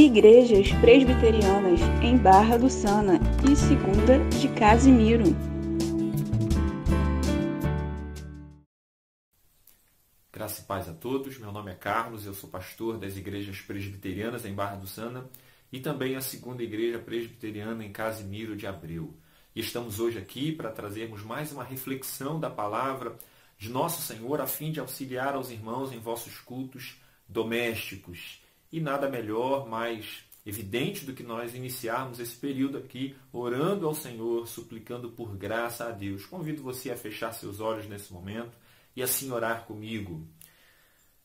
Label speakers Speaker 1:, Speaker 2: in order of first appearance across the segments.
Speaker 1: Igrejas Presbiterianas em Barra do Sana e Segunda de Casimiro.
Speaker 2: Graça e paz a todos, meu nome é Carlos, eu sou pastor das Igrejas Presbiterianas em Barra do Sana e também a Segunda Igreja Presbiteriana em Casimiro de Abreu. E estamos hoje aqui para trazermos mais uma reflexão da palavra de Nosso Senhor a fim de auxiliar aos irmãos em vossos cultos domésticos. E nada melhor, mais evidente do que nós iniciarmos esse período aqui orando ao Senhor, suplicando por graça a Deus. Convido você a fechar seus olhos nesse momento e assim orar comigo.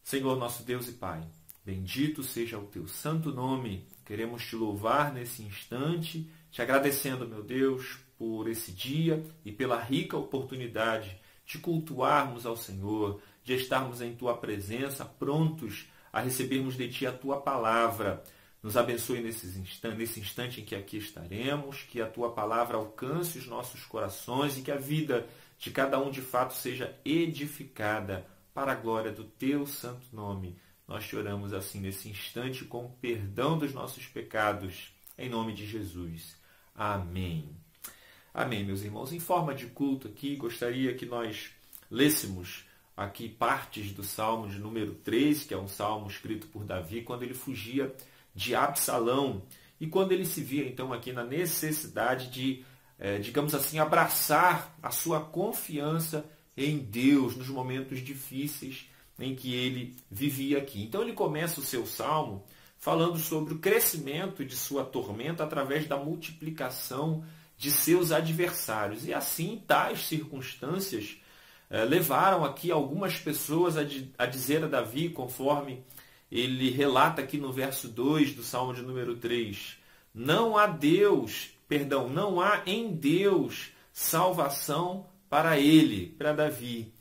Speaker 2: Senhor, nosso Deus e Pai, bendito seja o teu santo nome. Queremos te louvar nesse instante, te agradecendo, meu Deus, por esse dia e pela rica oportunidade de cultuarmos ao Senhor, de estarmos em tua presença, prontos a recebermos de ti a tua palavra. Nos abençoe nesse instante em que aqui estaremos, que a tua palavra alcance os nossos corações e que a vida de cada um de fato seja edificada para a glória do teu santo nome. Nós te oramos assim nesse instante com o perdão dos nossos pecados, em nome de Jesus. Amém. Amém, meus irmãos. Em forma de culto aqui, gostaria que nós lêssemos aqui partes do Salmo de número 3, que é um salmo escrito por Davi, quando ele fugia de Absalão e quando ele se via, então, aqui na necessidade de, digamos assim, abraçar a sua confiança em Deus nos momentos difíceis em que ele vivia aqui. Então ele começa o seu salmo falando sobre o crescimento de sua tormenta através da multiplicação de seus adversários. E assim, tais circunstâncias levaram aqui algumas pessoas a dizer a Davi, conforme ele relata aqui no verso 2 do Salmo de número 3, não há em Deus salvação para ele, para Davi.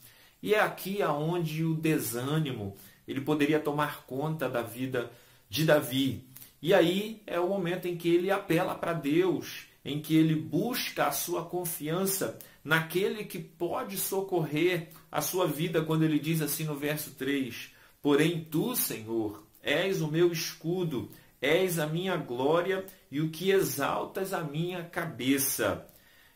Speaker 2: E é aqui aonde o desânimo ele poderia tomar conta da vida de Davi. E aí é o momento em que ele apela para Deus, em que ele busca a sua confiança naquele que pode socorrer a sua vida, quando ele diz assim no verso 3, porém tu, Senhor, és o meu escudo, és a minha glória e o que exaltas a minha cabeça.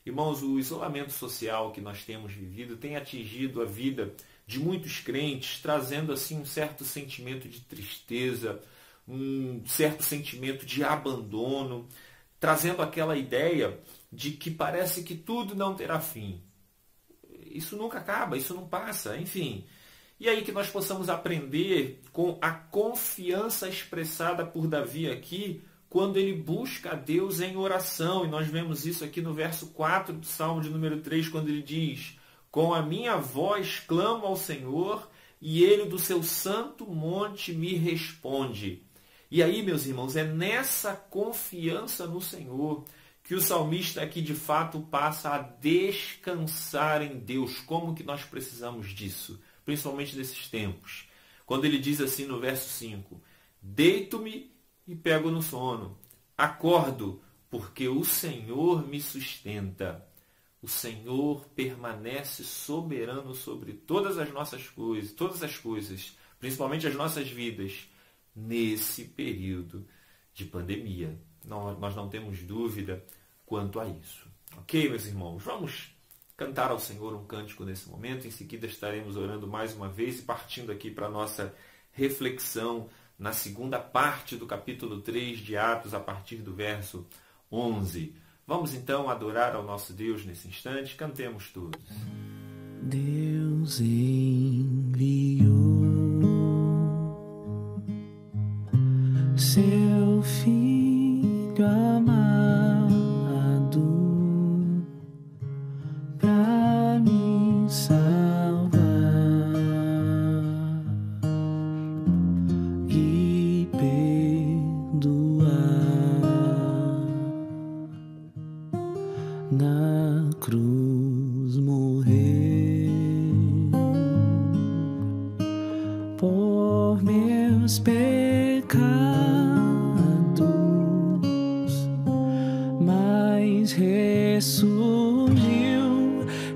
Speaker 2: Irmãos, o isolamento social que nós temos vivido tem atingido a vida de muitos crentes, trazendo assim um certo sentimento de tristeza, um certo sentimento de abandono, trazendo aquela ideia de que parece que tudo não terá fim. Isso nunca acaba, isso não passa, enfim. E aí que nós possamos aprender com a confiança expressada por Davi aqui, quando ele busca a Deus em oração. E nós vemos isso aqui no verso 4 do Salmo de número 3, quando ele diz, com a minha voz clamo ao Senhor, e ele do seu santo monte me responde. E aí, meus irmãos, é nessa confiança no Senhor que o salmista aqui de fato passa a descansar em Deus. Como que nós precisamos disso? Principalmente nesses tempos. Quando ele diz assim no verso 5, deito-me e pego no sono. Acordo, porque o Senhor me sustenta. O Senhor permanece soberano sobre todas as nossas coisas, principalmente as nossas vidas, nesse período de pandemia. Nós não temos dúvida quanto a isso. Ok, meus irmãos? Vamos cantar ao Senhor um cântico nesse momento. Em seguida estaremos orando mais uma vez e partindo aqui para a nossa reflexão na segunda parte do capítulo 3 de Atos, a partir do verso 11. Vamos então adorar ao nosso Deus nesse instante. Cantemos todos.
Speaker 3: Deus enviou seu Filho amado para me salvar e perdoar. Na cruz morrer por meus pecados, mas ressurgiu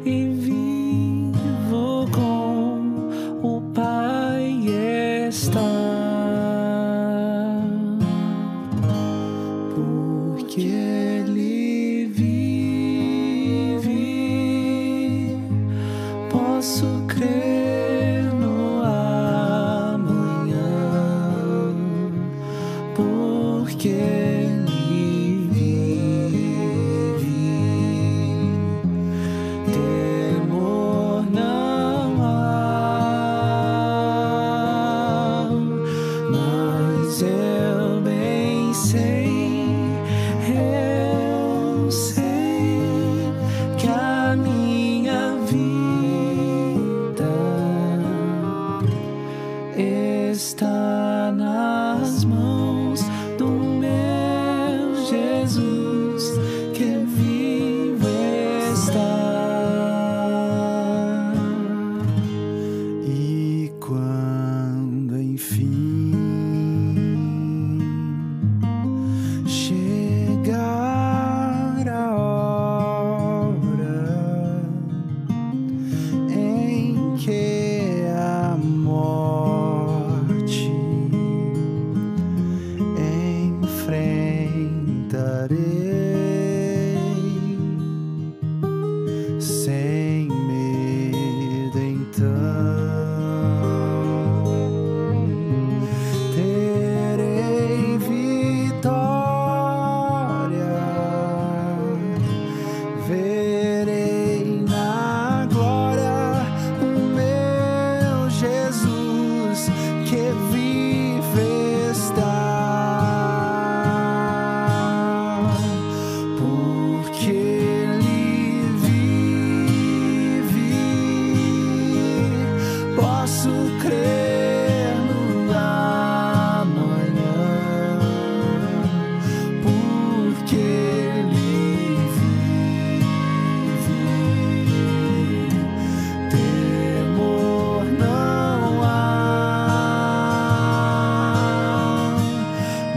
Speaker 3: e vivo com o Pai está. nas mãos do meu Jesus, que vivo está. E quando enfim chegar a hora em que a morte enfrentarei sem medo, então terei vitória, verei na glória o meu Jesus, que vive está. Porque Ele vive, posso crer no amanhã. Porque Ele vive, temor não há,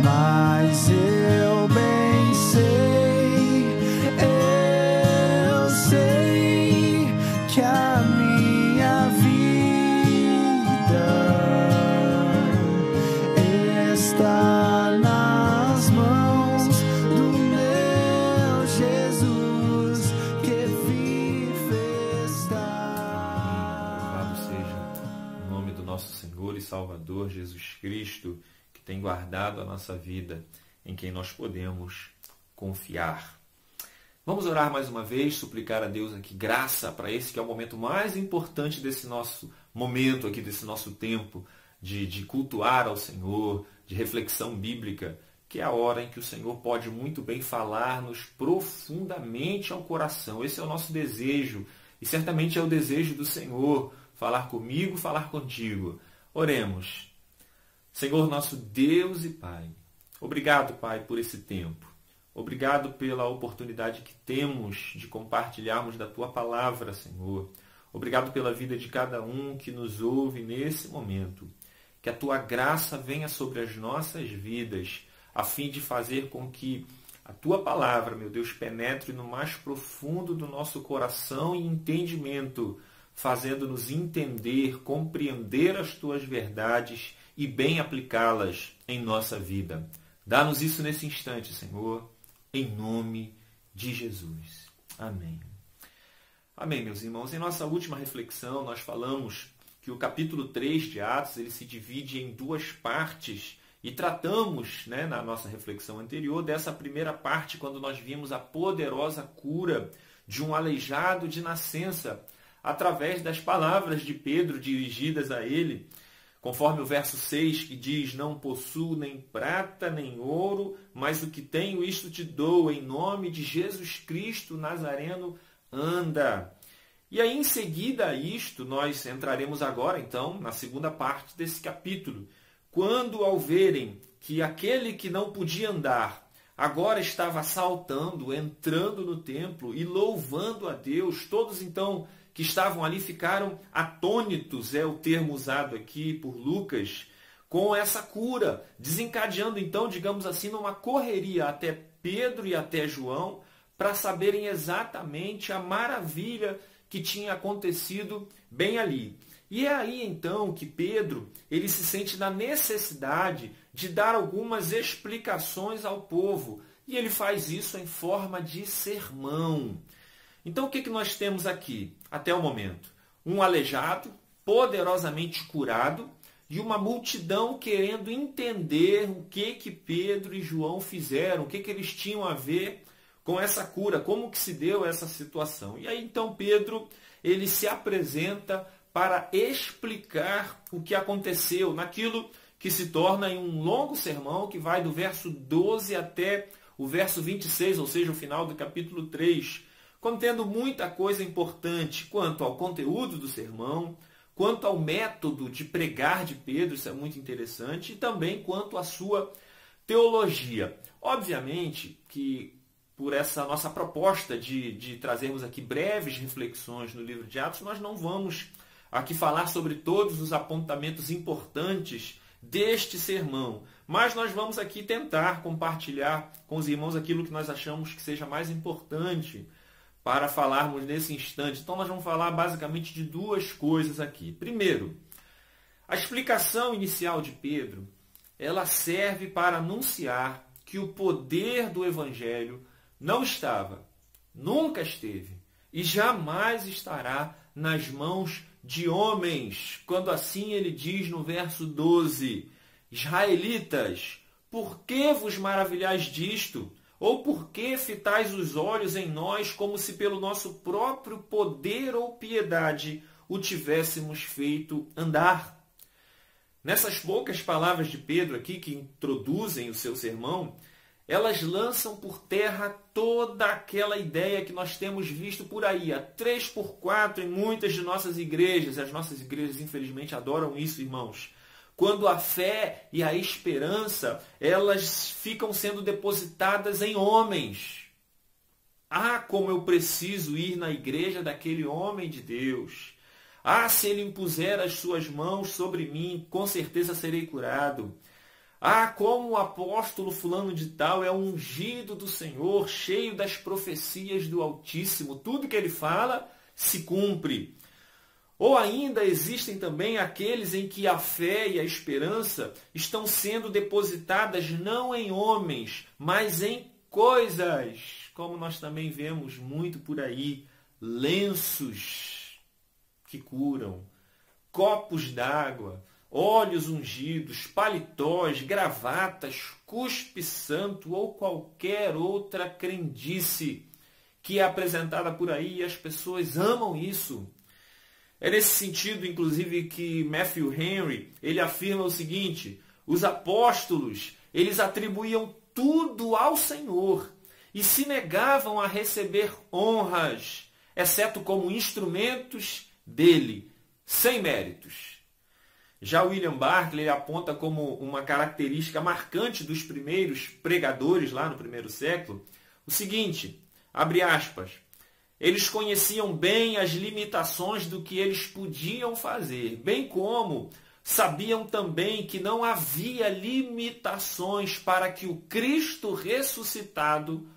Speaker 3: mas eu bem sei, eu sei que a minha vida está nas mãos do meu Jesus, que vive está.
Speaker 2: Louvado seja o nome do nosso Senhor e Salvador Jesus Cristo, que tem guardado a nossa vida, em quem nós podemos confiar. Vamos orar mais uma vez, suplicar a Deus aqui graça para esse que é o momento mais importante desse nosso momento aqui, desse nosso tempo de cultuar ao Senhor, de reflexão bíblica, que é a hora em que o Senhor pode muito bem falar-nos profundamente ao coração. Esse é o nosso desejo e certamente é o desejo do Senhor, falar comigo, falar contigo. Oremos. Senhor, nosso Deus e Pai, obrigado, Pai, por esse tempo. Obrigado pela oportunidade que temos de compartilharmos da Tua palavra, Senhor. Obrigado pela vida de cada um que nos ouve nesse momento. Que a Tua graça venha sobre as nossas vidas, a fim de fazer com que a Tua palavra, meu Deus, penetre no mais profundo do nosso coração e entendimento, fazendo-nos entender, compreender as Tuas verdades e bem aplicá-las em nossa vida. Dá-nos isso nesse instante, Senhor, em nome de Jesus. Amém. Amém, meus irmãos. Em nossa última reflexão, nós falamos que o capítulo 3 de Atos ele se divide em duas partes e tratamos, na nossa reflexão anterior, dessa primeira parte, quando nós vimos a poderosa cura de um aleijado de nascença, através das palavras de Pedro dirigidas a ele, conforme o verso 6, que diz: não possuo nem prata nem ouro, mas o que tenho isto te dou, em nome de Jesus Cristo Nazareno, anda. E aí, em seguida a isto, nós entraremos agora, então, na segunda parte desse capítulo, quando, ao verem que aquele que não podia andar agora estava saltando, entrando no templo e louvando a Deus, todos, então, que estavam ali ficaram atônitos, é o termo usado aqui por Lucas, com essa cura, desencadeando então, digamos assim, numa correria até Pedro e até João, para saberem exatamente a maravilha que tinha acontecido bem ali. E é aí então que Pedro ele se sente na necessidade de dar algumas explicações ao povo, e ele faz isso em forma de sermão. Então, o que nós temos aqui, até o momento? Um aleijado, poderosamente curado, e uma multidão querendo entender o que Pedro e João fizeram, o que eles tinham a ver com essa cura, como que se deu essa situação. E aí, então, Pedro ele se apresenta para explicar o que aconteceu, naquilo que se torna em um longo sermão, que vai do verso 12 até o verso 26, ou seja, o final do capítulo 3, contendo muita coisa importante quanto ao conteúdo do sermão, quanto ao método de pregar de Pedro, isso é muito interessante, e também quanto à sua teologia. Obviamente que por essa nossa proposta de trazermos aqui breves reflexões no livro de Atos, nós não vamos aqui falar sobre todos os apontamentos importantes deste sermão, mas nós vamos aqui tentar compartilhar com os irmãos aquilo que nós achamos que seja mais importante para falarmos nesse instante. Então nós vamos falar basicamente de duas coisas aqui. Primeiro, a explicação inicial de Pedro, ela serve para anunciar que o poder do Evangelho não estava, nunca esteve e jamais estará nas mãos de homens. Quando assim ele diz no verso 12, israelitas, por que vos maravilhais disto? Ou por que fitais os olhos em nós como se pelo nosso próprio poder ou piedade o tivéssemos feito andar? Nessas poucas palavras de Pedro aqui, que introduzem o seu sermão, elas lançam por terra toda aquela ideia que nós temos visto por aí, a 3x4 em muitas de nossas igrejas. As nossas igrejas, infelizmente, adoram isso, irmãos. Quando a fé e a esperança, elas ficam sendo depositadas em homens. Ah, como eu preciso ir na igreja daquele homem de Deus. Ah, se ele impuser as suas mãos sobre mim, com certeza serei curado. Ah, como o apóstolo fulano de tal é um ungido do Senhor, cheio das profecias do Altíssimo. Tudo que ele fala se cumpre. Ou ainda existem também aqueles em que a fé e a esperança estão sendo depositadas não em homens, mas em coisas, como nós também vemos muito por aí, lenços que curam, copos d'água, óleos ungidos, paletós, gravatas, cuspe santo ou qualquer outra crendice que é apresentada por aí e as pessoas amam isso. É nesse sentido, inclusive, que Matthew Henry ele afirma o seguinte: os apóstolos eles atribuíam tudo ao Senhor e se negavam a receber honras, exceto como instrumentos dele, sem méritos. Já William Barclay aponta como uma característica marcante dos primeiros pregadores lá no primeiro século o seguinte, abre aspas, eles conheciam bem as limitações do que eles podiam fazer, bem como sabiam também que não havia limitações para que o Cristo ressuscitado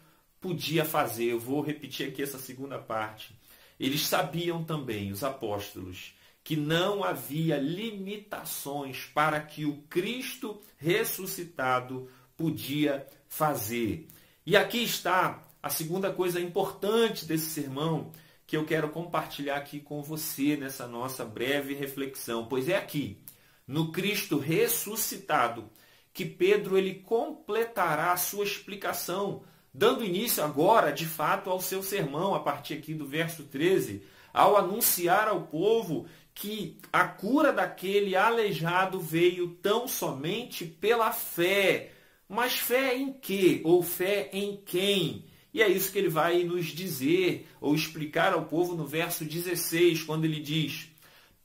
Speaker 2: podia fazer. Eu vou repetir aqui essa segunda parte. Eles sabiam também, os apóstolos, que não havia limitações para que o Cristo ressuscitado podia fazer. E aqui está a segunda coisa importante desse sermão que eu quero compartilhar aqui com você nessa nossa breve reflexão. Pois é aqui, no Cristo ressuscitado, que Pedro ele completará a sua explicação, dando início agora, de fato, ao seu sermão, a partir aqui do verso 13, ao anunciar ao povo que a cura daquele aleijado veio tão somente pela fé. Mas fé em quê? Ou fé em quem? E é isso que ele vai nos dizer, ou explicar ao povo no verso 16, quando ele diz,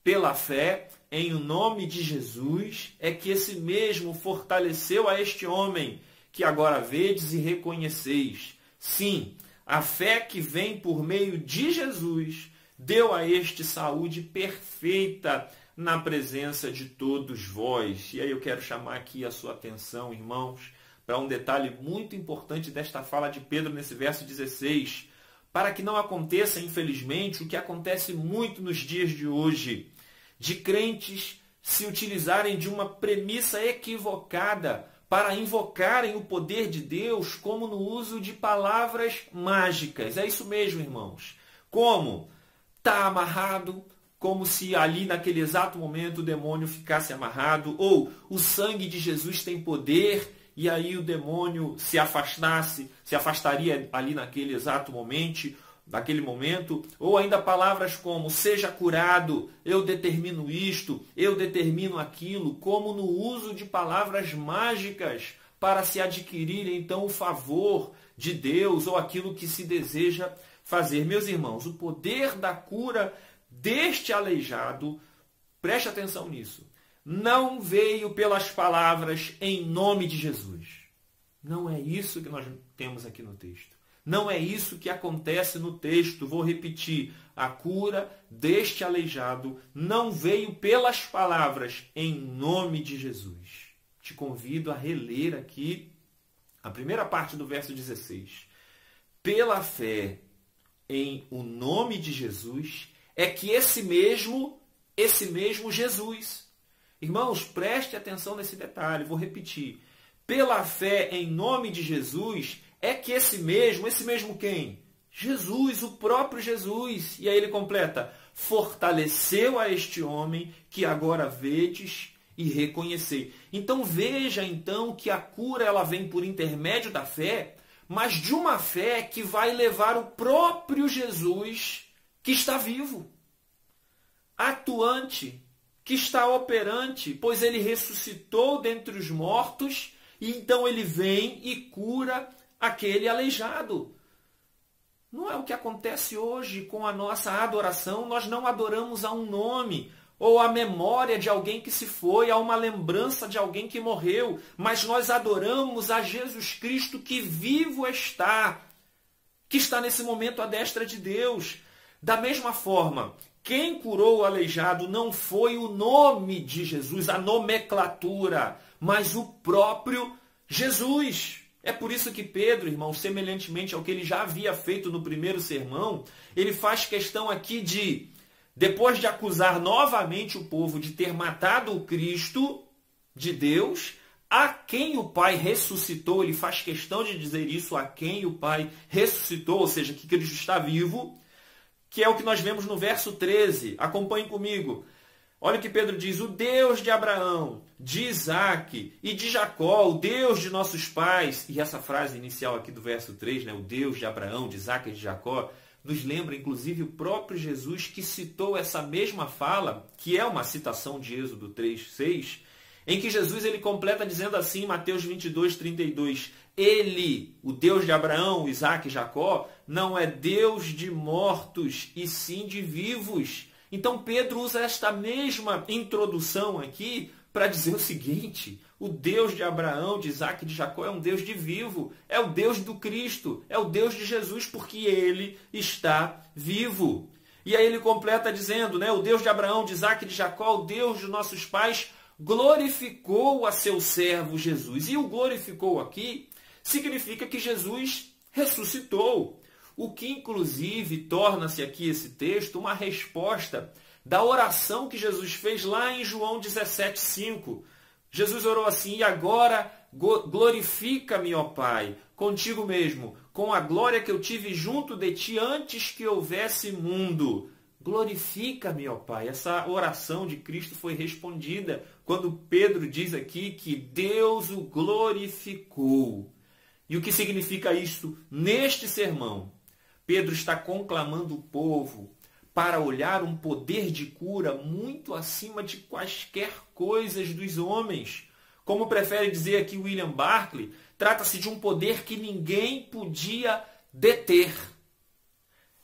Speaker 2: pela fé em o nome de Jesus é que esse mesmo fortaleceu a este homem, que agora vedes e reconheceis. Sim, a fé que vem por meio de Jesus deu a este saúde perfeita na presença de todos vós. E aí eu quero chamar aqui a sua atenção, irmãos, para um detalhe muito importante desta fala de Pedro nesse verso 16, para que não aconteça, infelizmente, o que acontece muito nos dias de hoje, de crentes se utilizarem de uma premissa equivocada para invocarem o poder de Deus como no uso de palavras mágicas. É isso mesmo, irmãos. Como? Está amarrado, como se ali naquele exato momento o demônio ficasse amarrado, ou o sangue de Jesus tem poder, e aí o demônio se afastaria ali naquele exato momento, ou ainda palavras como seja curado, eu determino isto, eu determino aquilo, como no uso de palavras mágicas para se adquirir então o favor de Deus ou aquilo que se deseja fazer. Meus irmãos, o poder da cura deste aleijado Preste atenção nisso. Não veio pelas palavras em nome de Jesus. Não é isso que nós temos aqui no texto. Não é isso que acontece no texto. Vou repetir. A cura deste aleijado não veio pelas palavras em nome de Jesus. Te convido a reler aqui a primeira parte do verso 16. Pela fé em o nome de Jesus é que esse mesmo Jesus. Irmãos, preste atenção nesse detalhe, vou repetir. Pela fé em nome de Jesus é que esse mesmo quem? Jesus, o próprio Jesus. E aí ele completa, fortaleceu a este homem que agora vedes e reconhecei. Então veja então que a cura ela vem por intermédio da fé, mas de uma fé que vai levar o próprio Jesus que está vivo, atuante, que está operante, pois ele ressuscitou dentre os mortos, e então ele vem e cura aquele aleijado. Não é o que acontece hoje com a nossa adoração. Nós não adoramos a um nome, ou a memória de alguém que se foi, a uma lembrança de alguém que morreu, mas nós adoramos a Jesus Cristo que vivo está, que está nesse momento à destra de Deus. Da mesma forma, quem curou o aleijado não foi o nome de Jesus, a nomenclatura, mas o próprio Jesus. É por isso que Pedro, irmão, semelhantemente ao que ele já havia feito no primeiro sermão, ele faz questão aqui de, depois de acusar novamente o povo de ter matado o Cristo de Deus, a quem o Pai ressuscitou, ele faz questão de dizer isso, a quem o Pai ressuscitou, ou seja, que Cristo está vivo, que é o que nós vemos no verso 13. Acompanhe comigo. Olha o que Pedro diz, o Deus de Abraão, de Isaac e de Jacó, o Deus de nossos pais. E essa frase inicial aqui do verso 3, né, o Deus de Abraão, de Isaac e de Jacó, nos lembra inclusive o próprio Jesus que citou essa mesma fala, que é uma citação de Êxodo 3:6, em que Jesus ele completa dizendo assim, em Mateus 22:32, ele, o Deus de Abraão, Isaac e Jacó, não é Deus de mortos, e sim de vivos. Então Pedro usa esta mesma introdução aqui para dizer o seguinte, o Deus de Abraão, de Isaac e de Jacó é um Deus de vivo, é o Deus do Cristo, é o Deus de Jesus, porque ele está vivo. E aí ele completa dizendo, né, o Deus de Abraão, de Isaac e de Jacó, o Deus de nossos pais, glorificou a seu servo Jesus. E o glorificou aqui significa que Jesus ressuscitou. O que, inclusive, torna-se aqui esse texto uma resposta da oração que Jesus fez lá em João 17:5. Jesus orou assim, e agora glorifica-me, ó Pai, contigo mesmo, com a glória que eu tive junto de ti antes que houvesse mundo. Glorifica-me, ó Pai. Essa oração de Cristo foi respondida quando Pedro diz aqui que Deus o glorificou. E o que significa isso neste sermão? Pedro está conclamando o povo para olhar um poder de cura muito acima de quaisquer coisas dos homens. Como prefere dizer aqui William Barclay, trata-se de um poder que ninguém podia deter.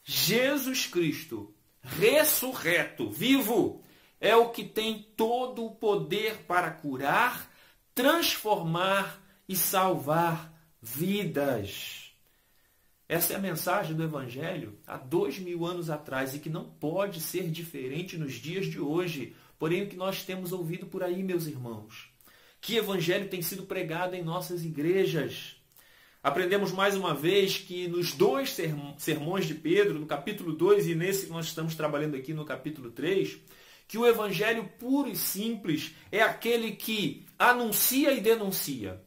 Speaker 2: Jesus Cristo, ressurreto, vivo, é o que tem todo o poder para curar, transformar e salvar vidas. Essa é a mensagem do Evangelho há 2000 anos atrás e que não pode ser diferente nos dias de hoje. Porém, o que nós temos ouvido por aí, meus irmãos? Que Evangelho tem sido pregado em nossas igrejas? Aprendemos mais uma vez que nos dois sermões de Pedro, no capítulo 2 e nesse que nós estamos trabalhando aqui no capítulo 3, que o Evangelho puro e simples é aquele que anuncia e denuncia.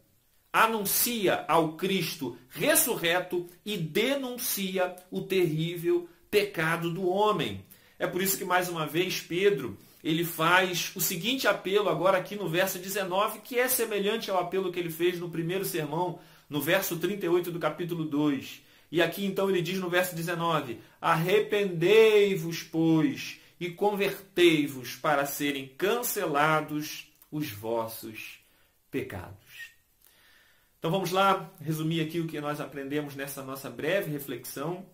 Speaker 2: Anuncia ao Cristo ressurreto e denuncia o terrível pecado do homem. É por isso que, mais uma vez, Pedro ele faz o seguinte apelo agora aqui no verso 19, que é semelhante ao apelo que ele fez no primeiro sermão, no verso 38 do capítulo 2. E aqui então ele diz no verso 19, arrependei-vos, pois, e convertei-vos para serem cancelados os vossos pecados. Então vamos lá, resumir aqui o que nós aprendemos nessa nossa breve reflexão.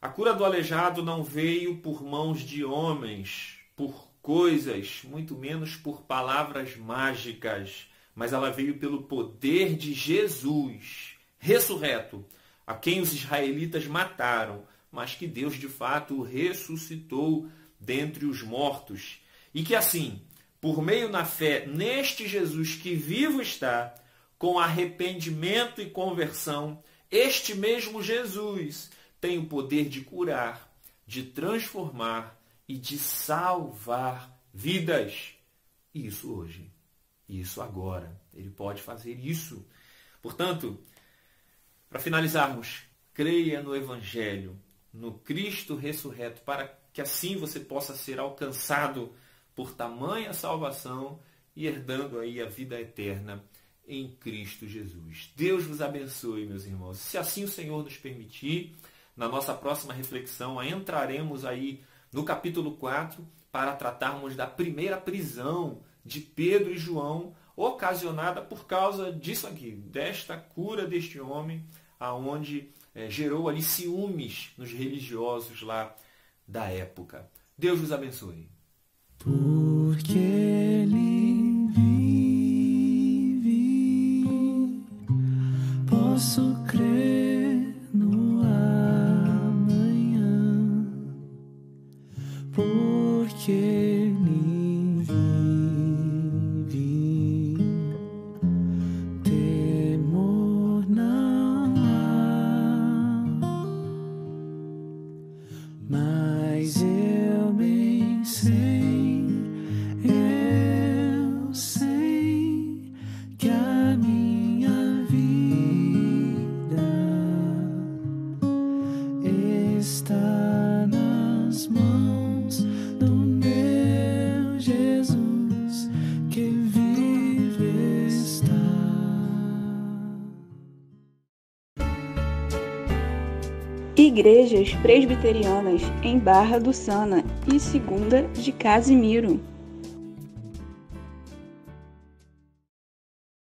Speaker 2: A cura do aleijado não veio por mãos de homens, por coisas, muito menos por palavras mágicas, mas ela veio pelo poder de Jesus, ressurreto, a quem os israelitas mataram, mas que Deus de fato o ressuscitou dentre os mortos. E que assim, por meio da fé neste Jesus que vivo está, com arrependimento e conversão, este mesmo Jesus tem o poder de curar, de transformar e de salvar vidas. Isso hoje, isso agora. Ele pode fazer isso. Portanto, para finalizarmos, creia no Evangelho, no Cristo ressurreto, para que assim você possa ser alcançado por tamanha salvação e herdando aí a vida eterna em Cristo Jesus. Deus vos abençoe, meus irmãos. Se assim o Senhor nos permitir, na nossa próxima reflexão, entraremos aí no capítulo 4 para tratarmos da primeira prisão de Pedro e João, ocasionada por causa disso aqui, desta cura deste homem, aonde gerou ali ciúmes nos religiosos lá da época. Deus vos abençoe.
Speaker 3: Porque Ele vive, posso crer no amanhã. Porque Ele vive, temor não há. Mas eu bem sei, que a minha vida está nas mãos do meu Jesus que vive está.
Speaker 1: Igrejas Presbiterianas em Barra do Sana e Segunda de Casimiro.